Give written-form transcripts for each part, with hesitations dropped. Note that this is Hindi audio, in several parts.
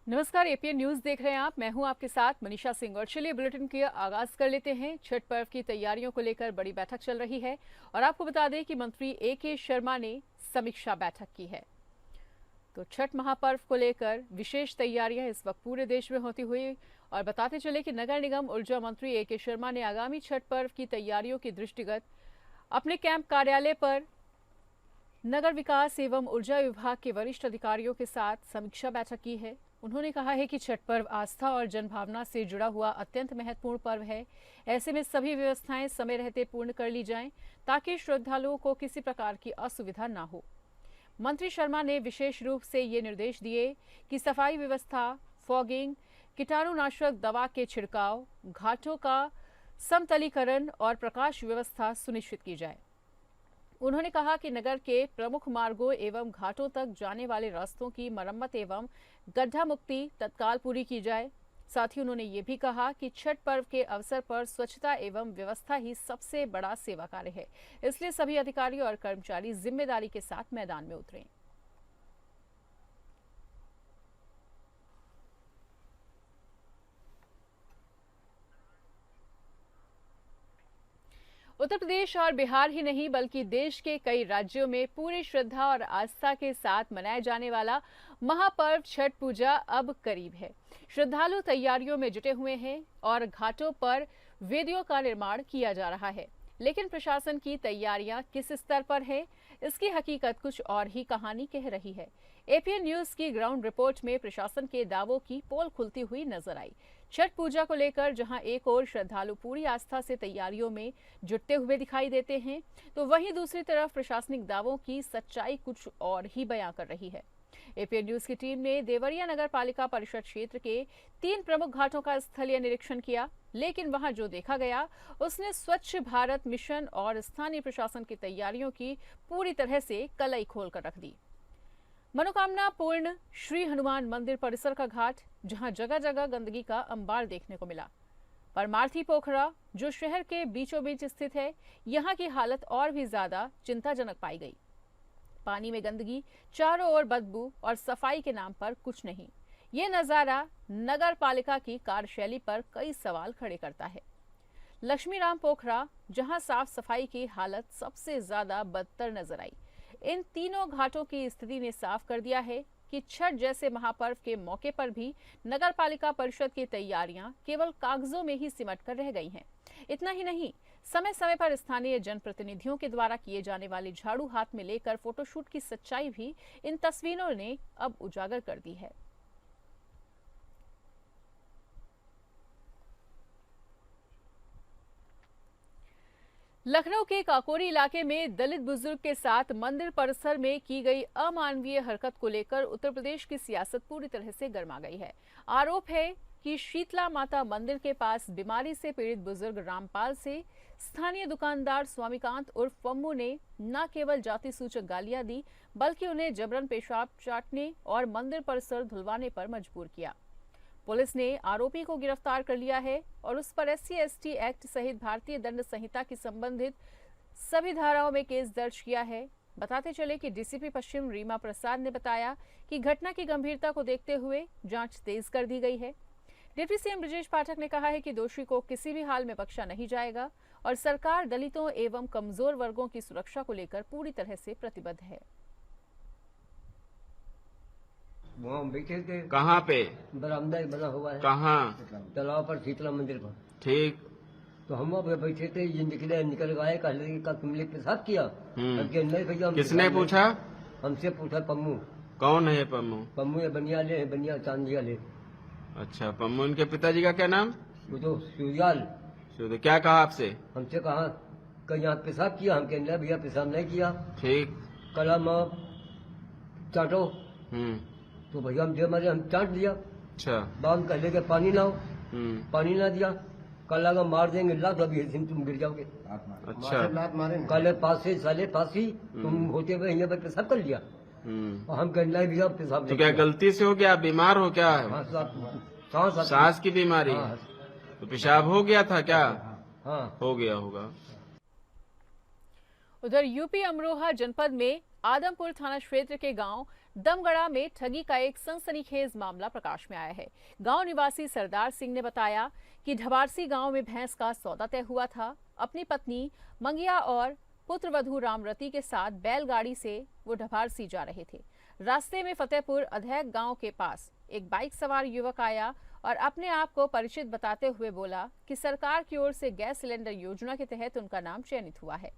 नमस्कार, एपीएन न्यूज देख रहे हैं आप। मैं हूं आपके साथ मनीषा सिंह और चलिए बुलेटिन के आगाज कर लेते हैं। छठ पर्व की तैयारियों को लेकर बड़ी बैठक चल रही है और आपको बता दें कि मंत्री ए.के. शर्मा ने समीक्षा बैठक की है। तो छठ महापर्व को लेकर विशेष तैयारियां इस वक्त पूरे देश में होती हुई और बताते चले कि नगर निगम ऊर्जा मंत्री ए.के. शर्मा ने आगामी छठ पर्व की तैयारियों के दृष्टिगत अपने कैंप कार्यालय पर नगर विकास एवं ऊर्जा विभाग के वरिष्ठ अधिकारियों के साथ समीक्षा बैठक की है। उन्होंने कहा है कि छठ पर्व आस्था और जनभावना से जुड़ा हुआ अत्यंत महत्वपूर्ण पर्व है। ऐसे में सभी व्यवस्थाएं समय रहते पूर्ण कर ली जाएं ताकि श्रद्धालुओं को किसी प्रकार की असुविधा न हो। मंत्री शर्मा ने विशेष रूप से ये निर्देश दिए कि सफाई व्यवस्था, फॉगिंग, कीटाणुनाशक दवा के छिड़काव, घाटों का समतलीकरण और प्रकाश व्यवस्था सुनिश्चित की जाए। उन्होंने कहा कि नगर के प्रमुख मार्गों एवं घाटों तक जाने वाले रास्तों की मरम्मत एवं गड्ढा मुक्ति तत्काल पूरी की जाए। साथ ही उन्होंने ये भी कहा कि छठ पर्व के अवसर पर स्वच्छता एवं व्यवस्था ही सबसे बड़ा सेवा कार्य है, इसलिए सभी अधिकारी और कर्मचारी जिम्मेदारी के साथ मैदान में उतरें। उत्तर प्रदेश और बिहार ही नहीं बल्कि देश के कई राज्यों में पूरी श्रद्धा और आस्था के साथ मनाया जाने वाला महापर्व छठ पूजा अब करीब है। श्रद्धालु तैयारियों में जुटे हुए हैं और घाटों पर वेदियों का निर्माण किया जा रहा है, लेकिन प्रशासन की तैयारियां किस स्तर पर है, इसकी हकीकत कुछ और ही कहानी कह रही है। एपीएन न्यूज की ग्राउंड रिपोर्ट में प्रशासन के दावों की पोल खुलती हुई नजर आई। छठ पूजा को लेकर जहां एक ओर श्रद्धालु पूरी आस्था से तैयारियों में जुटते हुए दिखाई देते हैं, तो वहीं दूसरी तरफ प्रशासनिक दावों की सच्चाई कुछ और ही बयां कर रही है। एपीएन न्यूज की टीम ने देवरिया नगर पालिका परिषद क्षेत्र के 3 प्रमुख घाटों का स्थलीय निरीक्षण किया, लेकिन वहां जो देखा गया उसने स्वच्छ भारत मिशन और स्थानीय प्रशासन की तैयारियों की पूरी तरह से कलई खोल कर रख दी। मनोकामना पूर्ण श्री हनुमान मंदिर परिसर का घाट, जहां जगह जगह गंदगी का अंबार देखने को मिला। परमार्थी पोखरा, जो शहर के बीचों बीच स्थित है, यहां की हालत और भी ज्यादा चिंताजनक पाई गई। पानी में गंदगी, चारों ओर बदबू और सफाई के नाम पर कुछ नहीं। ये नजारा नगर पालिका की कार्यशैली पर कई सवाल खड़े करता है। लक्ष्मीराम पोखरा, जहां साफ सफाई की हालत सबसे ज्यादा बदतर नजर आई। इन तीनों घाटों की स्थिति ने साफ कर दिया है कि छठ जैसे महापर्व के मौके पर भी नगर पालिका परिषद की तैयारियां केवल कागजों में ही सिमट कर रह गई हैं। इतना ही नहीं, समय समय पर स्थानीय जनप्रतिनिधियों के द्वारा किए जाने वाले झाड़ू हाथ में लेकर फोटोशूट की सच्चाई भी इन तस्वीरों ने अब उजागर कर दी है। लखनऊ के काकोरी इलाके में दलित बुजुर्ग के साथ मंदिर परिसर में की गई अमानवीय हरकत को लेकर उत्तर प्रदेश की सियासत पूरी तरह से गर्मा गई है। आरोप है कि शीतला माता मंदिर के पास बीमारी से पीड़ित बुजुर्ग रामपाल से स्थानीय दुकानदार स्वामीकांत उर्फ पम्मू ने न केवल जाति सूचक गालियां दी, बल्कि उन्हें जबरन पेशाब चाटने और मंदिर परिसर धुलवाने पर मजबूर किया। पुलिस ने आरोपी को गिरफ्तार कर लिया है और उस पर SC/ST एक्ट सहित भारतीय दंड संहिता की संबंधित सभी धाराओं में केस दर्ज किया है। बताते चले कि डीसीपी पश्चिम रीमा प्रसाद ने बताया कि घटना की गंभीरता को देखते हुए जांच तेज कर दी गई है। डिप्टी सीएम ब्रजेश पाठक ने कहा है कि दोषी को किसी भी हाल में बख्शा नहीं जाएगा और सरकार दलितों एवं कमजोर वर्गों की सुरक्षा को लेकर पूरी तरह से प्रतिबद्ध है। वहाँ बैठे थे। कहाँ पे? बरामदा बना हुआ है। कहाँ? तालाब पर, शीतला मंदिर पर। ठीक। तो हम वहाँ पे बैठे थे, ये निकल गए, कहले का तुमने पेशाब किया। नहीं भैया। किसने पूछा? हमसे पूछा पम्मू। कौन है ये पम्मू? पम्मू ये बनिया ले, बनिया चांदिया ले। अच्छा, पम्मू। इनके पिताजी का क्या नाम? वो तो सूर्याल। क्या कहा आपसे? हमसे कहा कहीं यहाँ पेशाब किया, हम कहने भैया पेशाब नहीं किया। ठीक। कलम चाटो। तो भैया हम मारे, हम चाट दिया। अच्छा। बाम कहले के पानी लाओ। पानी ना दिया। कल लगा मार देंगे ला, तो अभी तुम गिर जाओगे। अच्छा। कल पासे साले फांसी, तुम होते हुए यहाँ पर पेशाब कर लिया। और हम कहने भैया पेशाब। तो क्या गलती से हो गया? बीमार हो क्या? सांस की बीमारी? तो पेशाब हो गया था क्या? हाँ, हो गया होगा। उधर यूपी अमरोहा जनपद में आदमपुर थाना क्षेत्र के गांव दमगढ़ा में ठगी का एक सनसनीखेज मामला प्रकाश में आया है। गांव निवासी सरदार सिंह ने बताया कि ढबारसी गांव में भैंस का सौदा तय हुआ था। अपनी पत्नी मंगिया और पुत्रवधू रामरती के साथ बैलगाड़ी से वो ढबारसी जा रहे थे। रास्ते में फतेहपुर अधैक गांव के पास एक बाइक सवार युवक आया और अपने आप को परिचित बताते हुए बोला कि सरकार की ओर से गैस सिलेंडर योजना के तहत उनका नाम चयनित हुआ है,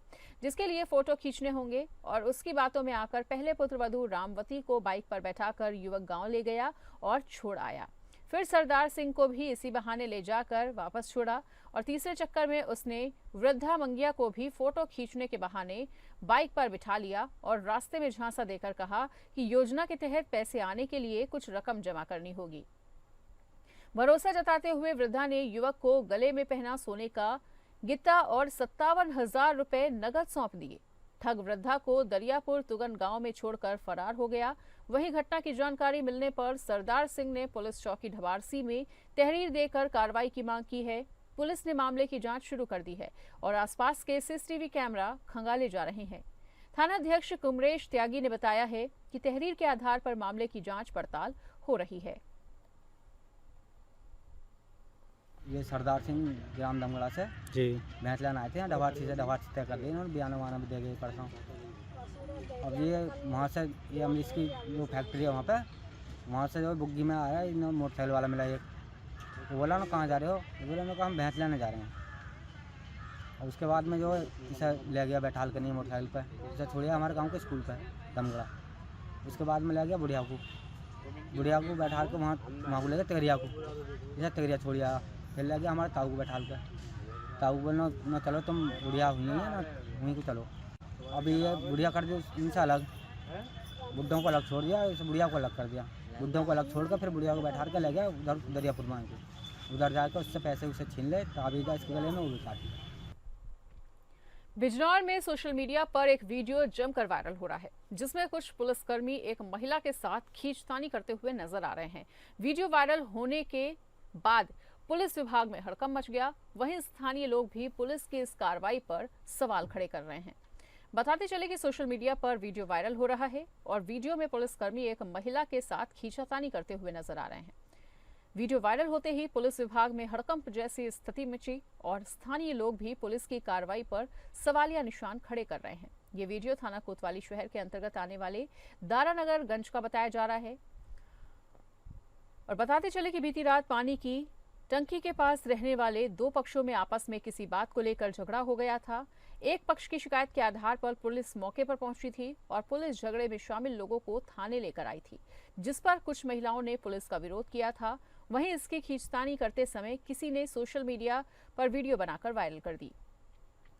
जिसके लिए फोटो खींचने होंगे। और उसकी बातों में आकर पहले पुत्रवधू रामवती को बाइक पर बैठाकर युवक गांव ले गया और छोड़ आया। फिर सरदार सिंह को भी इसी बहाने ले जाकर वापस छोड़ा और तीसरे चक्कर में उसने वृद्धा मंगिया को भी फोटो खींचने के बहाने बाइक पर बिठा लिया और रास्ते में झांसा देकर कहा कि योजना के तहत पैसे आने के लिए कुछ रकम जमा करनी होगी। भरोसा जताते हुए वृद्धा ने युवक को गले में पहना सोने का गिट्टा और 57,000 रुपए नगद सौंप दिए। ठग वृद्धा को दरियापुर तुगन गांव में छोड़कर फरार हो गया। वहीं घटना की जानकारी मिलने पर सरदार सिंह ने पुलिस चौकी ढबारसी में तहरीर देकर कार्रवाई की मांग की है। पुलिस ने मामले की जांच शुरू कर दी है और आसपास के सीसीटीवी कैमरा खंगाले जा रहे हैं। थानाध्यक्ष कुमरेश त्यागी ने बताया है कि तहरीर के आधार पर मामले की जांच पड़ताल हो रही है। ये सरदार सिंह ग्राम दमगढ़ा से जी भैंस लेना आए थे। ढबारसी से ढबारसी तय कर दी और बयान वाना भी दे गए परसों। अब ये वहाँ से ये अमरीश की जो फैक्ट्री है वहाँ पे, वहाँ से जो बुग्गी में आया इन मोटरसाइकिल वाला मिला एक। वो बोला ना कहाँ जा रहे हो? बोला ना हम भैंस लेने जा रहे हैं। और उसके बाद में जो इसे ले गया बैठाल करनी मोटरसाइकिल पर, इसे छोड़िया हमारे गाँव के स्कूल पर दमगढ़ा। उसके बाद में ले गया बुढ़िया को बैठा के वहाँ को ले गया तगरिया को, इसे तगरिया छोड़िया। फिर ले गया हमारे ताऊ को बैठाल कर। ताऊ बोला ना चलो तुम बुढ़िया हुई है ना वहीं को चलो। अभी ये बुढ़िया कर दी इनसे अलग, बुढ़ों को अलग छोड़ दिया, इस बुढ़िया को अलग कर दिया। बुढ़ों को अलग छोड़कर फिर बुढ़िया को बैठा के ले गया उधर दरियापुर मान के। उधर जाकर उससे पैसे उसे छीन ले, ताबीज़ा इसके गले में वो भी काट दी। बिजनौर में सोशल मीडिया पर एक वीडियो जमकर वायरल हो रहा है, जिसमें कुछ पुलिसकर्मी एक महिला के साथ खींचतानी करते हुए नजर आ रहे हैं। वीडियो वायरल होने के बाद पुलिस विभाग में हड़कंप मच गया। वहीं स्थानीय लोग भी पुलिस की इस कार्रवाई पर सवाल खड़े कर रहे हैं। बताते चले कि सोशल मीडिया पर वीडियो वायरल हो रहा है और वीडियो में पुलिसकर्मी एक महिला के साथ खींचातानी करते हुए नजर आ रहे हैं। वीडियो वायरल होते ही पुलिस विभाग में हड़कंप जैसी स्थिति मची और स्थानीय लोग भी पुलिस की कार्रवाई पर सवालिया निशान खड़े कर रहे हैं। ये वीडियो थाना कोतवाली शहर के अंतर्गत आने वाले दारानगर गंज का बताया जा रहा है। और बताते चले कि बीती रात पानी की टंकी के पास रहने वाले दो पक्षों में आपस में किसी बात को लेकर झगड़ा हो गया था। एक पक्ष की शिकायत के आधार पर पुलिस मौके पर पहुंची थी और पुलिस झगड़े में शामिल लोगों को थाने लेकर आई थी, जिस पर कुछ महिलाओं ने पुलिस का विरोध किया था। वहीं इसकी खींचतानी करते समय किसी ने सोशल मीडिया पर वीडियो बनाकर वायरल कर दी।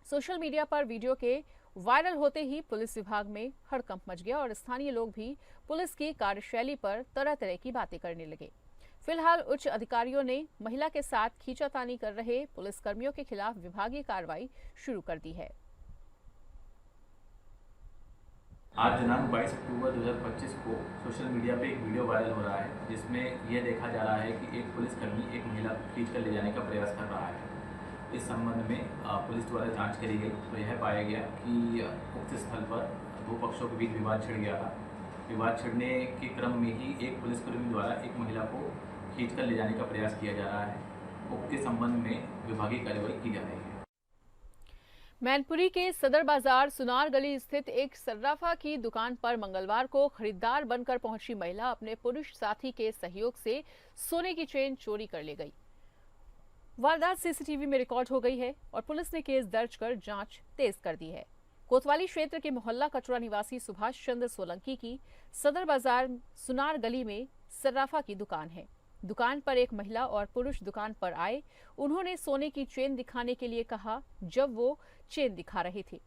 सोशल मीडिया पर वीडियो के वायरल होते ही पुलिस विभाग में हड़कंप मच गया और स्थानीय लोग भी पुलिस की कार्यशैली पर तरह तरह की बातें करने लगे। फिलहाल उच्च अधिकारियों ने महिला के साथ खींचातानी कर रहे पुलिसकर्मियों के खिलाफ विभागीय कार्रवाई शुरू कर दी है। आज दिनांक 22 अक्टूबर 2025 को सोशल मीडिया पे एक वीडियो वायरल हो रहा है, जिसमें यह देखा जा रहा है कि एक पुलिसकर्मी एक महिला को खींच कर ले जाने का प्रयास कर रहा है। इस संबंध में पुलिस द्वारा जांच करी गई तो यह पाया गया कि उक्त स्थल पर दो पक्षों के बीच विवाद छिड़ गया था। विवाद छिड़ने के क्रम में ही एक पुलिसकर्मी द्वारा एक महिला को खींच कर ले जाने का प्रयास किया जा रहा है। उक्त संबंध में विभागीय कार्रवाई की जा रही है। मैनपुरी के सदर बाजार सुनार गली स्थित एक सर्राफा की दुकान पर मंगलवार को खरीदार बनकर पहुंची महिला अपने पुरुष साथी के सहयोग से सोने की चेन चोरी कर ले गई। वारदात सीसीटीवी में रिकॉर्ड हो गई है और पुलिस ने केस दर्ज कर जांच तेज कर दी है। कोतवाली क्षेत्र के मोहल्ला कचरा निवासी सुभाष चंद्र सोलंकी की सदर बाजार सुनार गली में सर्राफा की दुकान है। दुकान पर एक महिला और पुरुष दुकान पर आए। उन्होंने सोने की चेन दिखाने के लिए कहा जब वो चेन दिखा रहे थे।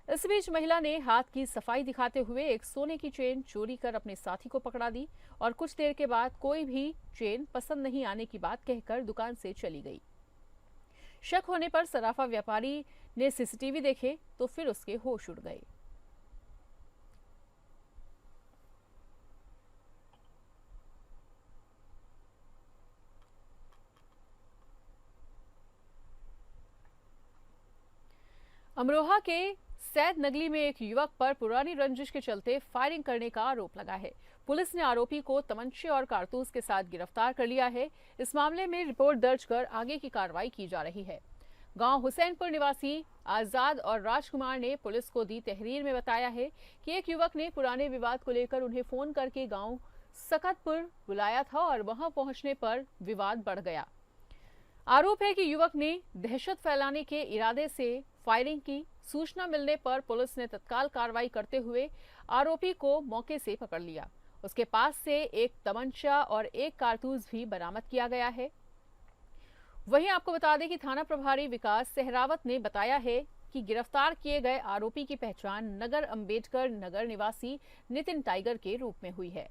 इस बीच महिला ने हाथ की सफाई दिखाते हुए एक सोने की चेन चोरी कर अपने साथी को पकड़ा दी और कुछ देर के बाद कोई भी चेन पसंद नहीं आने की बात कहकर दुकान से चली गई। शक होने पर सराफा व्यापारी ने सीसीटीवी देखे तो फिर उसके होश उड़ गए। अमरोहा के सैद नगली में एक युवक पर पुरानी रंजिश के चलते फायरिंग करने का आरोप लगा है। पुलिस ने आरोपी को तमंचे और कारतूस के साथ गिरफ्तार कर लिया है। इस मामले में रिपोर्ट दर्ज कर आगे की कार्रवाई की जा रही है। गांव हुसैनपुर निवासी आजाद और राजकुमार ने पुलिस को दी तहरीर में बताया है कि एक युवक ने पुराने विवाद को लेकर उन्हें फोन करके गांव सकतपुर बुलाया था और वहां पहुंचने पर विवाद बढ़ गया। आरोप है कि युवक ने दहशत फैलाने के इरादे से फायरिंग की। सूचना मिलने पर पुलिस ने तत्काल कार्रवाई करते हुए आरोपी को मौके से पकड़ लिया। उसके पास से एक तमंचा और एक कारतूस भी बरामद किया गया है। वहीं आपको बता दें कि थाना प्रभारी विकास सहरावत ने बताया है कि गिरफ्तार किए गए आरोपी की पहचान नगर अंबेडकर नगर निवासी नितिन टाइगर के रूप में हुई है।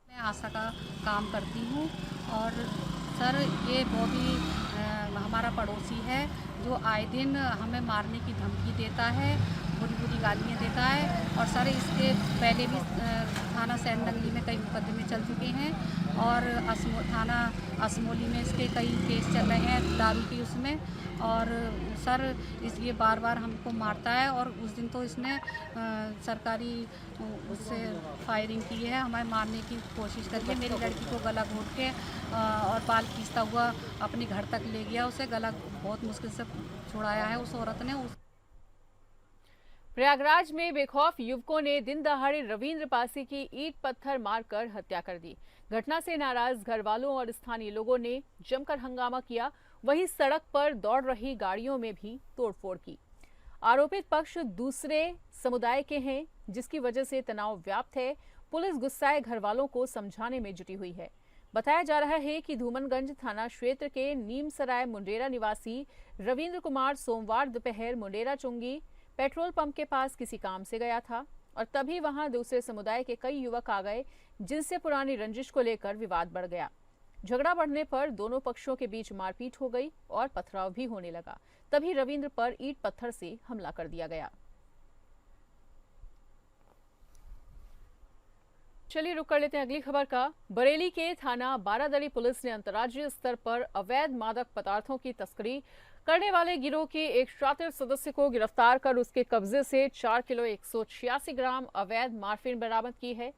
मैं आशा का काम करती हूँ और सर ये बॉबी हमारा पड़ोसी है जो आए दिन हमें मारने की धमकी देता है, बुरी बुरी गालियाँ देता है। और सर इसके पहले भी थाना सैद नगली में कई मुकदमे चल चुके हैं और थाना असमोली में इसके कई केस चल रहे हैं दारू की उसमें। और सर ये बार बार हमको मारता है और उस दिन तो इसने सरकारी उससे फायरिंग की है, हमें मारने की कोशिश करी है। मेरी लड़की को गला घोट के और बाल खींचता हुआ अपने घर तक ले गया, उसे गला बहुत मुश्किल से छुड़ाया है उस औरत ने। प्रयागराज में बेखौफ युवकों ने दिन दहाड़े रविंद्र पासी की ईंट पत्थर मारकर हत्या कर दी। घटना से नाराज घर वालों और स्थानीय लोगों ने जमकर हंगामा किया। वहीं सड़क पर दौड़ रही गाड़ियों में भी तोड़फोड़ की। आरोपित पक्ष दूसरे समुदाय के हैं, जिसकी वजह से तनाव व्याप्त है। पुलिस गुस्साए घर वालों को समझाने में जुटी हुई है। बताया जा रहा है कि धूमनगंज थाना क्षेत्र के नीमसराय मुंडेरा निवासी रविंद्र कुमार सोमवार दोपहर मुंडेरा चुंगी पेट्रोल पंप के पास किसी काम से गया था और तभी वहां दूसरे समुदाय के कई युवक आ गए, जिनसे पुरानी रंजिश को लेकर विवाद बढ़ गया। झगड़ा बढ़ने पर दोनों पक्षों के बीच मारपीट हो गई और पथराव भी होने लगा। तभी रविंद्र पर ईंट पत्थर से हमला कर दिया गया। चलिए रुक कर लेते हैं अगली खबर का। बरेली के थाना बारादरी पुलिस ने अंतर्राज्यीय स्तर पर अवैध मादक पदार्थों की तस्करी करने वाले गिरोह के एक शातिर सदस्य को गिरफ्तार कर उसके कब्जे से 4 किलो 186 ग्राम अवैध मार्फिन बरामद की है।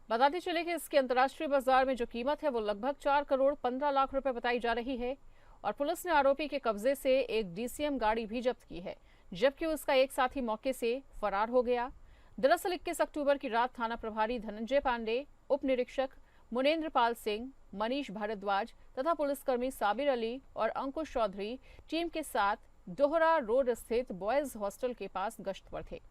बताते चले कि इसके अंतर्राष्ट्रीय बाजार में जो कीमत है वो लगभग 4 करोड़ 15 लाख रुपए बताई जा रही है। और पुलिस ने आरोपी के कब्जे से एक डीसीएम गाड़ी भी जब्त की है, जबकि उसका एक साथी मौके से फरार हो गया। दरअसल 21 अक्टूबर की रात थाना प्रभारी धनंजय पांडे, उप निरीक्षक मुनेन्द्र पाल सिंह, मनीष भारद्वाज तथा पुलिसकर्मी साबिर अली और अंकुश चौधरी टीम के साथ दोहरा रोड स्थित बॉयज हॉस्टल के पास गश्त पर थे।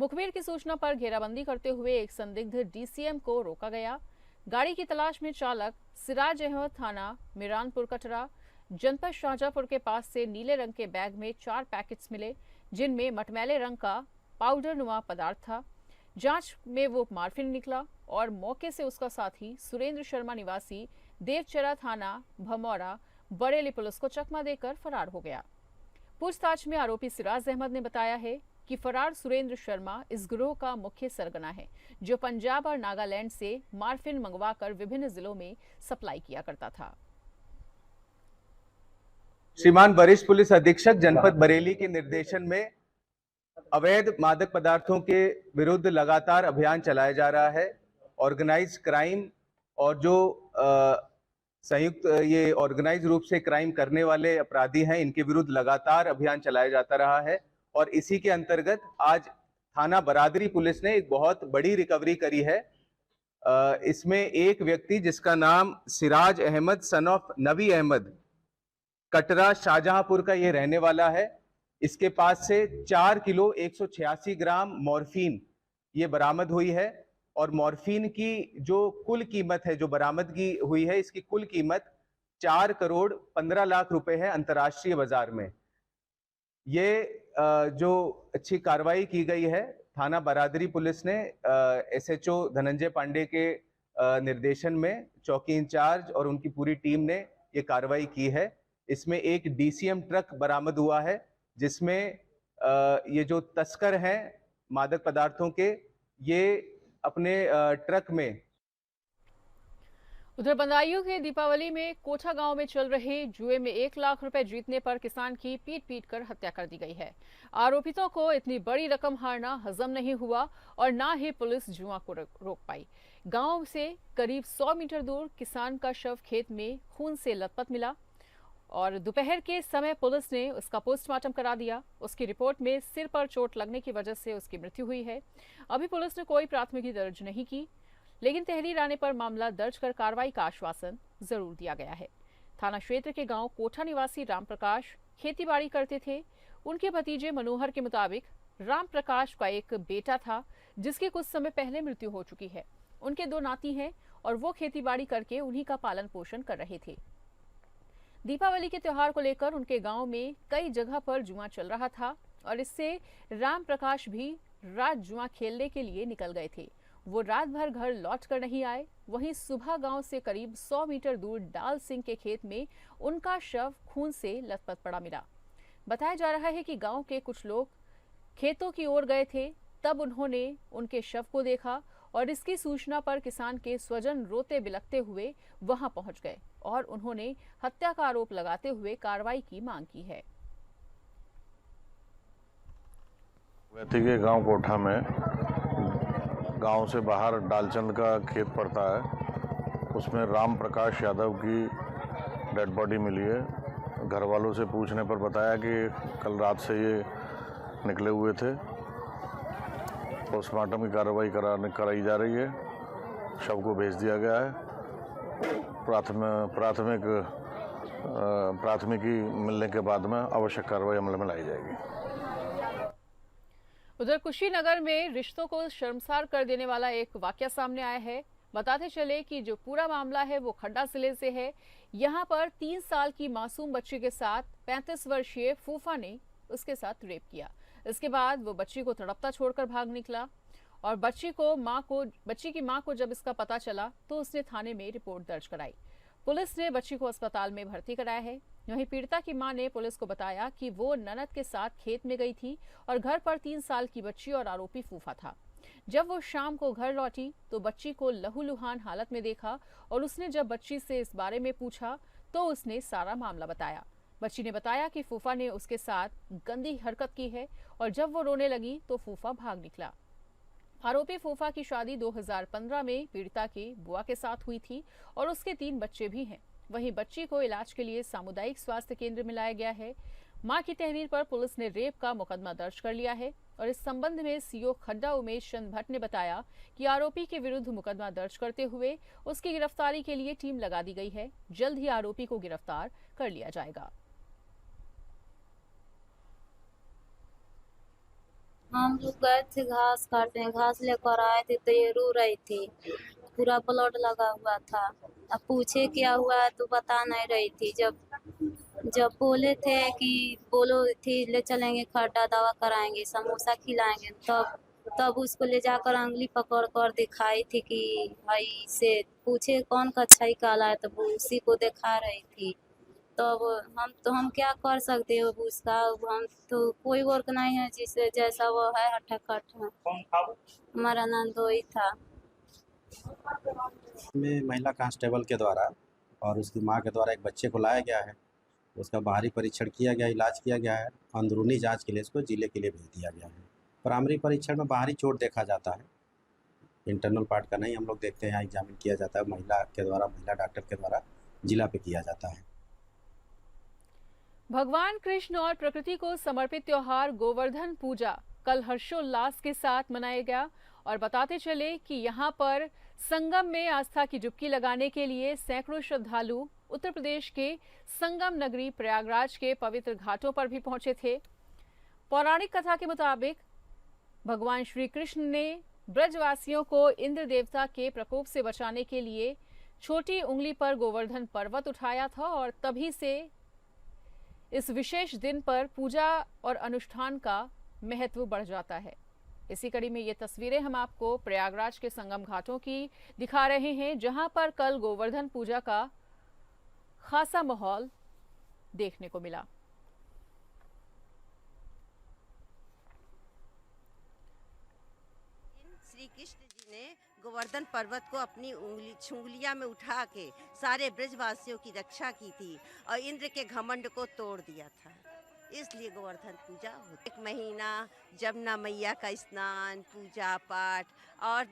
मुखबिर की सूचना पर घेराबंदी करते हुए एक संदिग्ध डीसीएम को रोका गया। गाड़ी की तलाश में चालक सिराज अहमद थाना मिरानपुर कटरा जनपद शाहजहांपुर के पास से नीले रंग के बैग में 4 पैकेट्स मिले, जिनमें मटमैले रंग का पाउडर नुमा पदार्थ था। जांच में वो मार्फिन निकला और मौके से उसका साथी सुरेंद्र शर्मा निवासी देवचरा थाना भमौरा बरेली पुलिस को चकमा देकर फरार हो गया। पूछताछ में आरोपी सिराज अहमद ने बताया है कि फरार सुरेंद्र शर्मा इस गिरोह का मुख्य सरगना है, जो पंजाब और नागालैंड से मार्फिन मंगवाकर विभिन्न जिलों में सप्लाई किया करता था। श्रीमान वरिष्ठ पुलिस अधीक्षक जनपद बरेली के निर्देशन में अवैध मादक पदार्थों के विरुद्ध लगातार अभियान चलाया जा रहा है। ऑर्गेनाइज क्राइम और जो संयुक्त ये ऑर्गेनाइज रूप से क्राइम करने वाले अपराधी हैं, इनके विरुद्ध लगातार अभियान चलाया जाता रहा है। और इसी के अंतर्गत आज थाना बरादरी पुलिस ने एक बहुत बड़ी रिकवरी करी है। इसमें एक व्यक्ति जिसका नाम सिराज अहमद सन ऑफ नबी अहमद कटरा शाहजहांपुर का ये रहने वाला है। इसके पास से 4 किलो 186 ग्राम मॉर्फिन ये बरामद हुई है। और मॉर्फिन की जो कुल कीमत है, जो बरामदगी हुई है, इसकी कुल कीमत 4 करोड़ 15 लाख रुपए है अंतर्राष्ट्रीय बाजार में। ये जो अच्छी कार्रवाई की गई है, थाना बरादरी पुलिस ने एसएचओ धनंजय पांडे के निर्देशन में चौकी इंचार्ज और उनकी पूरी टीम ने ये कार्रवाई की है। इसमें एक डीसीएम ट्रक बरामद हुआ है, जिसमें ये जो तस्कर हैं मादक पदार्थों के, ये अपने ट्रक में। उधर बदायूं के दीपावली में कोठा गांव में चल रहे जुए में 1 लाख रुपए जीतने पर किसान की पीट कर हत्या कर दी गई है। आरोपितों को इतनी बड़ी रकम हारना हजम नहीं हुआ और ना ही पुलिस जुआ को रोक पाई। गांव से करीब 100 मीटर दूर किसान का शव खेत में खून से लथपथ मिला और दोपहर के समय पुलिस ने उसका पोस्टमार्टम करा दिया। उसकी रिपोर्ट में सिर पर चोट लगने की वजह से उसकी मृत्यु हुई है। अभी पुलिस ने कोई प्राथमिकी दर्ज नहीं की, लेकिन तहरीर आने पर मामला दर्ज कर कार्रवाई का आश्वासन जरूर दिया गया है। थाना क्षेत्र के गांव कोठा निवासी रामप्रकाश खेतीबाड़ी करते थे। उनके भतीजे मनोहर के मुताबिक रामप्रकाश का एक बेटा था जिसकी कुछ समय पहले मृत्यु हो चुकी है। उनके 2 नाती हैं और वो खेतीबाड़ी करके उन्हीं का पालन पोषण कर रहे थे। दीपावली के त्योहार को लेकर उनके गांव में कई जगह पर जुआ चल रहा था और इससे रामप्रकाश भी रात जुआ खेलने के लिए निकल गए थे। वो रात भर घर लौट कर नहीं आए। वहीं सुबह गांव से करीब 100 मीटर दूर डाल सिंह के खेत में उनका शव खून से लथपथ पड़ा मिला। बताया जा रहा है कि गांव के कुछ लोग खेतों की ओर गए थे, तब उन्होंने उनके शव को देखा और इसकी सूचना पर किसान के स्वजन रोते बिलखते हुए वहां पहुंच गए और उन्होंने हत्या का आरोप लगाते हुए कार्रवाई की मांग की है। वैती के गांव कोठा में गांव से बाहर डालचंद का खेत पड़ता है, उसमें राम प्रकाश यादव की डेड बॉडी मिली है। घर वालों से पूछने पर बताया कि कल रात से ये निकले हुए थे। पोस्टमार्टम की कार्रवाई कराई जा रही है। शव को भेज दिया गया है। प्राथमिकी मिलने के बाद में आवश्यक कार्रवाई अमल में लाई जाएगी। उधर कुशीनगर में रिश्तों को शर्मसार कर देने वाला एक वाकया सामने आया है। बताते चले कि जो पूरा मामला है वो खड्डा जिले से है। यहाँ पर 3 साल की मासूम बच्ची के साथ 35 वर्षीय फूफा ने उसके साथ रेप किया। इसके बाद वो बच्ची को तड़पता छोड़कर भाग निकला और बच्ची की मां को जब इसका पता चला तो उसने थाने में रिपोर्ट दर्ज कराई। पुलिस ने बच्ची को अस्पताल में भर्ती कराया है। वहीं पीड़िता की मां ने पुलिस को बताया कि वो ननद के साथ खेत में गई थी और घर पर 3 साल की बच्ची और आरोपी फूफा था। जब वो शाम को घर लौटी तो बच्ची को लहूलुहान हालत में देखा और उसने जब बच्ची से इस बारे में पूछा तो उसने सारा मामला बताया। बच्ची ने बताया कि फूफा ने उसके साथ गंदी हरकत की है और जब वो रोने लगी तो फूफा भाग निकला। आरोपी फूफा की शादी 2015 में पीड़िता की बुआ के साथ हुई थी और उसके 3 बच्चे भी हैं। वहीं बच्ची को इलाज के लिए सामुदायिक स्वास्थ्य केंद्र में लाया गया है। मां की तहरीर पर पुलिस ने रेप का मुकदमा दर्ज कर लिया है और इस संबंध में सीओ खड्डा उमेश चंद भट्ट ने बताया कि आरोपी के विरुद्ध मुकदमा दर्ज करते हुए उसकी गिरफ्तारी के लिए टीम लगा दी गई है। जल्द ही आरोपी को गिरफ्तार कर लिया जाएगा। हम लोग गए थे घास काटने, घास लेकर आए थे तो ये रो रही थी, पूरा ब्लड लगा हुआ था। अब पूछे क्या हुआ है तो बता नहीं रही थी। जब बोले थे कि बोलो थी ले चलेंगे खड्डा, दवा कराएंगे, समोसा खिलाएंगे, तब उसको ले जाकर अंगली पकड़ कर दिखाई थी कि भाई से पूछे कौन कच्छाई काला है, तो वो उसी को दिखा रही थी। तो हम क्या कर सकते हो उसका, हम तो कोई वर्क नहीं है जिसे जैसा वो है हट्ठा कट्ठा। हमारा नंदोई था। में महिला कांस्टेबल के द्वारा और उसकी मां के द्वारा एक बच्चे को लाया गया है। उसका बाहरी परीक्षण किया गया, इलाज किया गया है। अंदरूनी जांच के लिए इसको जिले के लिए भेज दिया गया है। प्राइमरी परीक्षण में बाहरी चोट देखा जाता है, इंटरनल पार्ट का नहीं हम लोग देखते हैं। यहाँ एग्जामिन किया जाता है महिला डॉक्टर के द्वारा जिला पे किया जाता है। भगवान कृष्ण और प्रकृति को समर्पित त्योहार गोवर्धन पूजा कल हर्षोल्लास के साथ मनाया गया और बताते चले कि यहाँ पर संगम में आस्था की डुबकी लगाने के लिए सैकड़ों श्रद्धालु उत्तर प्रदेश के संगम नगरी प्रयागराज के पवित्र घाटों पर भी पहुंचे थे। पौराणिक कथा के मुताबिक भगवान श्री कृष्ण ने ब्रजवासियों को इंद्र देवता के प्रकोप से बचाने के लिए छोटी उंगली पर गोवर्धन पर्वत उठाया था और तभी से इस विशेष दिन पर पूजा और अनुष्ठान का महत्व बढ़ जाता है। इसी कड़ी में ये तस्वीरें हम आपको प्रयागराज के संगम घाटों की दिखा रहे हैं, जहां पर कल गोवर्धन पूजा का खासा माहौल देखने को मिला। श्री कृष्ण जी ने गोवर्धन पर्वत को अपनी उंगलियां में उठा के सारे ब्रजवासियों की रक्षा की थी और इंद्र के घमंड को तोड़ दिया था, इसलिए गोवर्धन पूजा होती। 1 महीना जमुना मैया का स्नान, पूजा पाठ और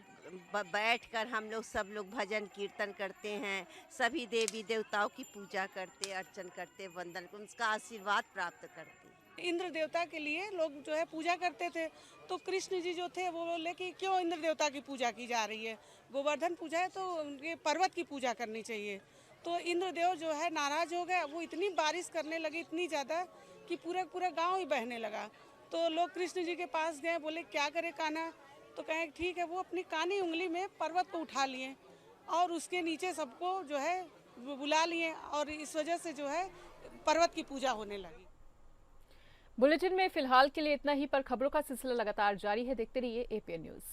बैठकर हम लोग सब लोग भजन कीर्तन करते हैं, सभी देवी देवताओं की पूजा करते, अर्चन करते, वंदन, उनका आशीर्वाद प्राप्त करते। इंद्र देवता के लिए लोग जो है पूजा करते थे, तो कृष्ण जी जो थे वो बोले कि क्यों इंद्र देवता की पूजा की जा रही है, गोवर्धन पूजा है तो उनके पर्वत की पूजा करनी चाहिए। तो इंद्रदेव जो है नाराज हो गए, वो इतनी बारिश करने लगी, इतनी ज़्यादा कि पूरा गांव ही बहने लगा। तो लोग कृष्ण जी के पास गए, बोले क्या करे कान्हा, तो कहें ठीक है। वो अपनी कानी उंगली में पर्वत को उठा लिए और उसके नीचे सबको जो है बुला लिए और इस वजह से जो है पर्वत की पूजा होने लगी। बुलेटिन में फिलहाल के लिए इतना ही, पर खबरों का सिलसिला लगातार जारी है। देखते रहिए APN न्यूज़।